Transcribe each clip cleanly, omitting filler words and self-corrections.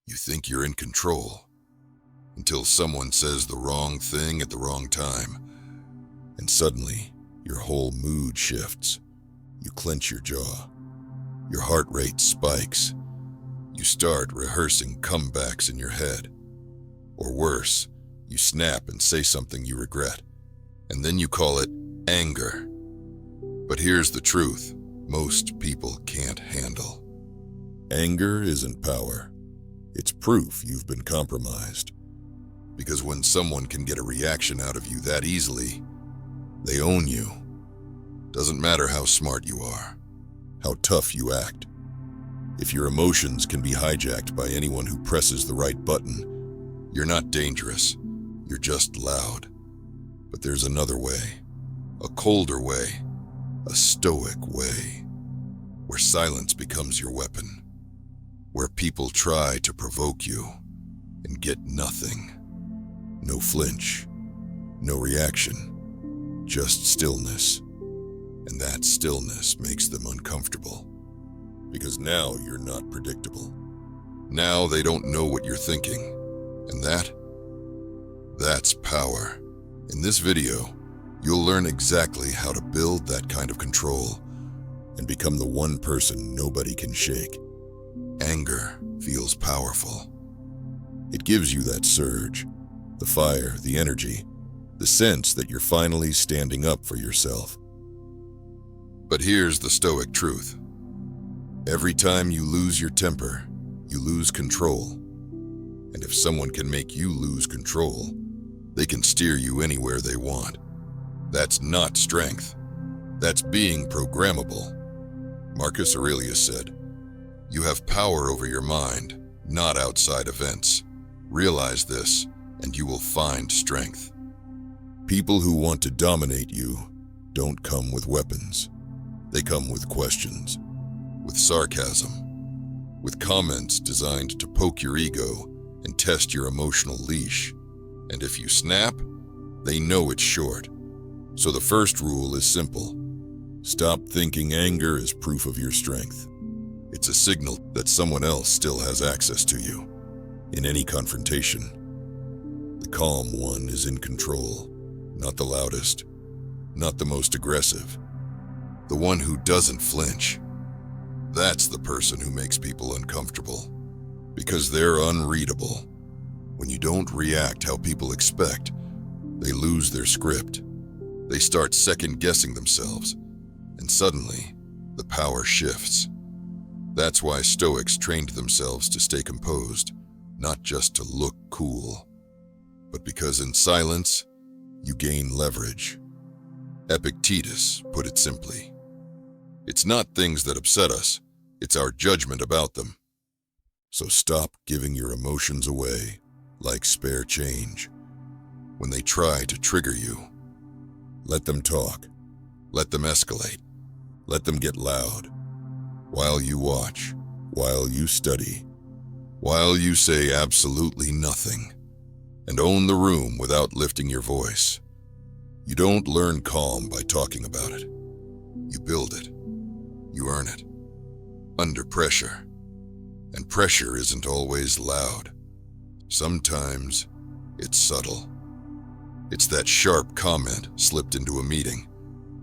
You think you're in control until someone says the wrong thing at the wrong time, and suddenly your whole mood shifts. You clench your jaw. Your heart rate spikes. You start rehearsing comebacks in your head. Or worse, you snap and say something you regret, and then you call it anger. But here's the truth most people can't handle. Anger isn't power. It's proof you've been compromised. Because when someone can get a reaction out of you that easily, they own you. Doesn't matter how smart you are, how tough you act. If your emotions can be hijacked by anyone who presses the right button, you're not dangerous, you're just loud. But there's another way, a colder way, a stoic way, where silence becomes your weapon, where people try to provoke you and get nothing. No flinch, no reaction, just stillness. And that stillness makes them uncomfortable. Because now you're not predictable. Now they don't know what you're thinking. And that's power. In this video, you'll learn exactly how to build that kind of control and become the one person nobody can shake. Anger feels powerful. It gives you that surge, the fire, the energy, the sense that you're finally standing up for yourself. But here's the Stoic truth. Every time you lose your temper, you lose control. And if someone can make you lose control, they can steer you anywhere they want. That's not strength. That's being programmable. Marcus Aurelius said, "You have power over your mind, not outside events. Realize this, and you will find strength." People who want to dominate you don't come with weapons. They come with questions, with sarcasm, with comments designed to poke your ego and test your emotional leash. And if you snap, they know it's short. So the first rule is simple. Stop thinking anger is proof of your strength. It's a signal that someone else still has access to you. In any confrontation, the calm one is in control, not the loudest, not the most aggressive. The one who doesn't flinch. That's the person who makes people uncomfortable, because they're unreadable. When you don't react how people expect, they lose their script. They start second-guessing themselves, and suddenly, the power shifts. That's why Stoics trained themselves to stay composed, not just to look cool, but because in silence, you gain leverage. Epictetus put it simply. It's not things that upset us, it's our judgment about them. So stop giving your emotions away like spare change. When they try to trigger you, let them talk, let them escalate, let them get loud. While you watch, while you study, while you say absolutely nothing, and own the room without lifting your voice. You don't learn calm by talking about it. You build it. You earn it. Under pressure. And pressure isn't always loud. Sometimes it's subtle. It's that sharp comment slipped into a meeting.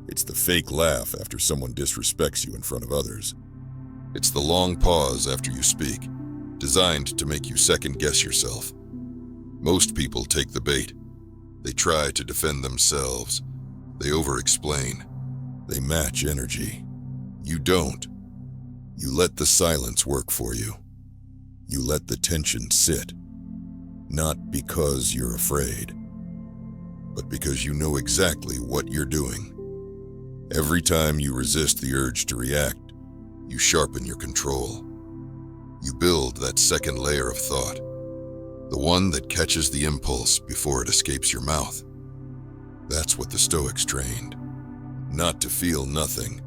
It's the fake laugh after someone disrespects you in front of others. It's the long pause after you speak, designed to make you second-guess yourself. Most people take the bait. They try to defend themselves. They over-explain. They match energy. You don't. You let the silence work for you. You let the tension sit. Not because you're afraid, but because you know exactly what you're doing. Every time you resist the urge to react, you sharpen your control. You build that second layer of thought, the one that catches the impulse before it escapes your mouth. That's what the Stoics trained. Not to feel nothing,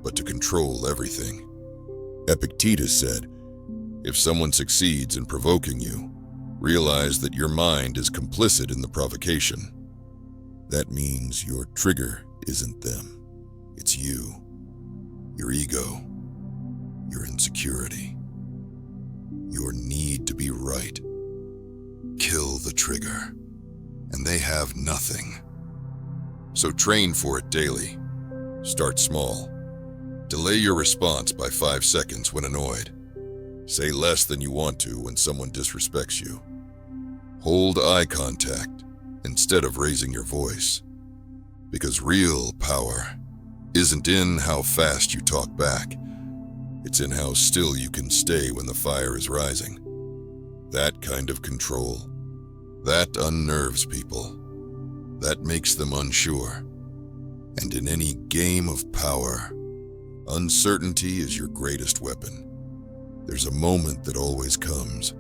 but to control everything. Epictetus said, if someone succeeds in provoking you, realize that your mind is complicit in the provocation. That means your trigger isn't them. It's you, your ego, your insecurity. your need to be right. Kill the trigger, and they have nothing. So train for it daily. Start small. Delay your response by 5 seconds when annoyed. Say less than you want to when someone disrespects you. Hold eye contact instead of raising your voice. Because real power isn't in how fast you talk back. It's in how still you can stay when the fire is rising. That kind of control, that unnerves people. That makes them unsure. And in any game of power, uncertainty is your greatest weapon. There's a moment that always comes,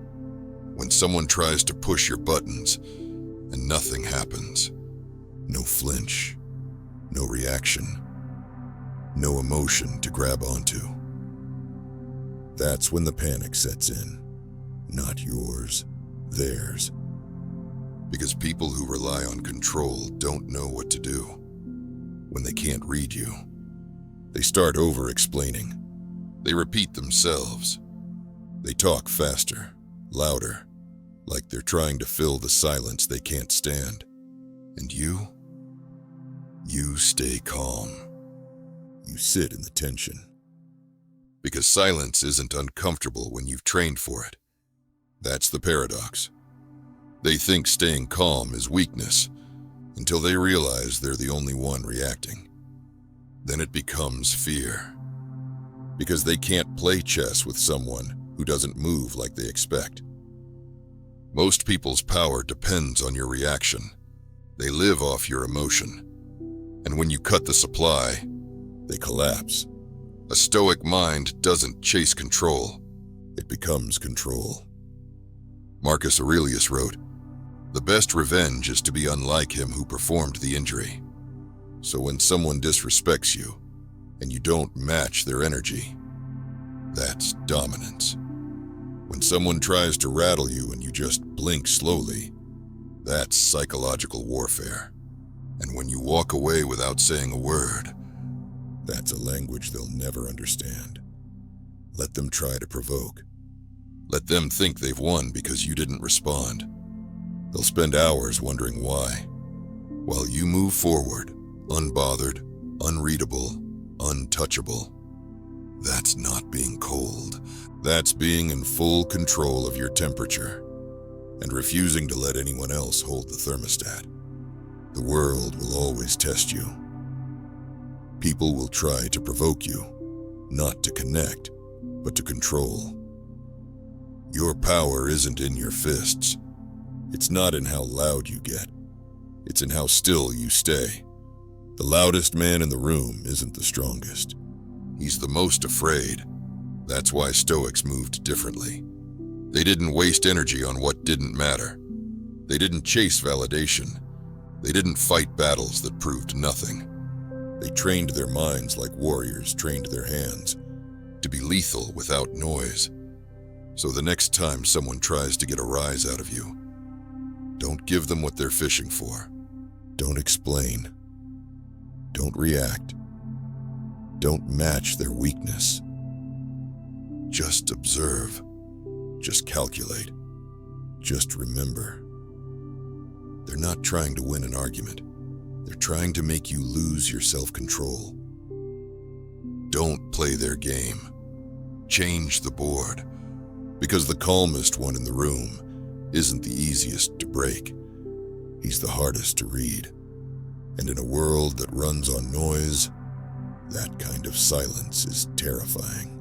when someone tries to push your buttons and nothing happens. No flinch, no reaction, no emotion to grab onto. That's when the panic sets in. Not yours, theirs. Because people who rely on control don't know what to do when they can't read you. They start over-explaining. They repeat themselves. They talk faster, louder, like they're trying to fill the silence they can't stand. And you stay calm. You sit in the tension. Because silence isn't uncomfortable when you've trained for it. That's the paradox. They think staying calm is weakness until they realize they're the only one reacting. Then it becomes fear. Because they can't play chess with someone who doesn't move like they expect. Most people's power depends on your reaction. They live off your emotion. And when you cut the supply, they collapse. A Stoic mind doesn't chase control. It becomes control. Marcus Aurelius wrote, "The best revenge is to be unlike him who performed the injury." So when someone disrespects you, and you don't match their energy, that's dominance. When someone tries to rattle you and you just blink slowly, that's psychological warfare. And when you walk away without saying a word, that's a language they'll never understand. Let them try to provoke. Let them think they've won because you didn't respond. They'll spend hours wondering why, while you move forward, unbothered, unreadable, untouchable. That's not being cold. That's being in full control of your temperature and refusing to let anyone else hold the thermostat. The world will always test you. People will try to provoke you, not to connect, but to control. Your power isn't in your fists. It's not in how loud you get. It's in how still you stay. The loudest man in the room isn't the strongest. He's the most afraid. That's why Stoics moved differently. They didn't waste energy on what didn't matter. They didn't chase validation. They didn't fight battles that proved nothing. They trained their minds like warriors trained their hands, to be lethal without noise. So the next time someone tries to get a rise out of you, don't give them what they're fishing for. Don't explain. Don't react. Don't match their weakness. Just observe. Just calculate. Just remember. They're not trying to win an argument. They're trying to make you lose your self-control. Don't play their game. Change the board. Because the calmest one in the room isn't the easiest to break. He's the hardest to read. And in a world that runs on noise, that kind of silence is terrifying.